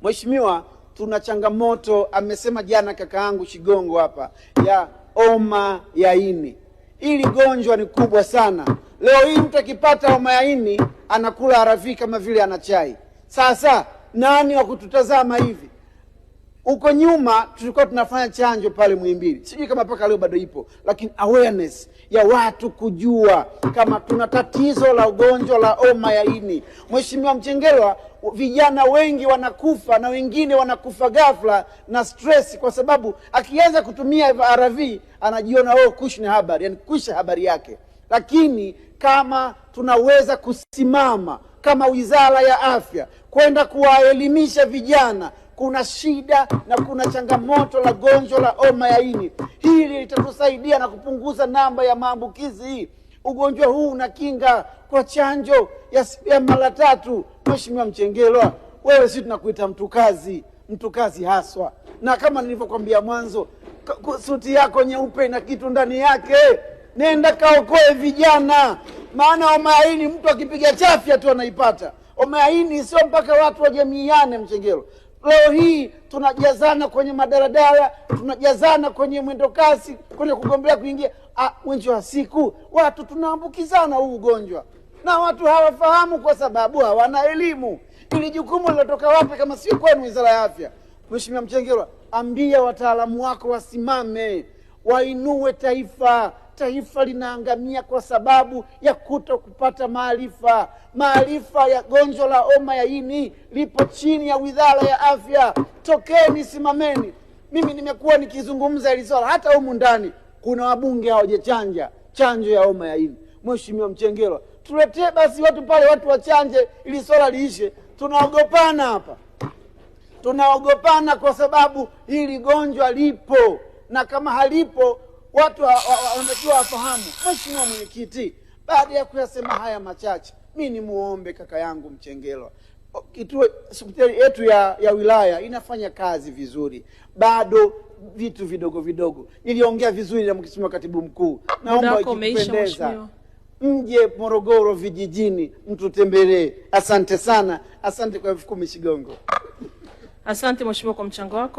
Mheshimiwa, tuna changamoto, amesema jana kakaangu Shigongo hapa, ya homa ya ini. Hili gonjwa ni kubwa sana. Leo hii mtu akipata homa ya ini anakula ARV kama vile ana chai. Sasa nani wa kututazama hivi? Uko nyuma tulikuwa tunafanya chanjo pale Muhimbili. Sijui kama paka leo bado ipo, lakini awareness ya watu kujua kama tuna tatizo la ugonjwa la homa ya ini. Mheshimiwa Mchengerwa, vijana wengi wanakufa na wengine wanakufa ghafla na stress, kwa sababu akianza kutumia ARV anajiona kush ni habari, yani kusha habari yake. Lakini kama tunaweza kusimama kama Wizara ya Afya kwenda kuwaelimisha vijana kuna shida na kuna changamoto la gonjwa la homa ya ini, hili litatusaidia na kupunguza namba ya maambukizi. Ugonjwa huu unakinga kwa chanjo ya mara 3. Mheshimiwa Mchengerwa, wewe si tunakuita mtu kazi haswa, na kama nilivyokuambia mwanzo, suti yako nyeupe na kitu ndani yake, nenda kaokoe vijana. Maana homa ya ini mtu akipiga chafya tu anaipata. Homa ya ini sio mpaka watu wajamiane. Mchengerwa, leo hii tunajazana kwenye madaradara, tunajazana kwenye mwendo kasi, kwenye kugombea kuingia. Mwisho wa siku watu tunaambukizana huu ugonjwa, na watu hawafahamu kwa sababu hawana elimu. Ili jukumu lilotoka wapi kama sio kwenu Wizara ya Afya? Mheshimiwa Mchengerwa, ambia wataalamu wako wasimame, wainue taifa. Taifa linaangamia kwa sababu ya kupata maarifa. Maarifa ya gonjwa la homa ya ini lipo chini ya Wizara ya Afya. Tokeni, simameni. Mimi nimekuwa nikizungumza hili swala, hata humu ndani kuna wabunge hawajachanja chanjo ya homa ya ini. Mheshimiwa Mchengerwa, tuletee basi watu pale, watu wachanje ili swala liishe. Tunaogopana hapa, tunaogopana kwa sababu hili gonjwa lipo, na kama halipo watu wanatakiwa wafahamu. Mheshimiwa Mwenyekiti, baada ya kuyasema haya machache, mimi ni muombe kaka yangu Mchengerwa, hospitali yetu ya wilaya inafanya kazi vizuri, bado vitu vidogo vidogo. Niliongea vizuri na Mheshimiwa Katibu Mkuu, naomba ikipendeza mje Morogoro vijijini mtutembelee. Asante sana, asante kwa 10,000 Shigongo. Asante Mheshimiwa kwa mchango wako.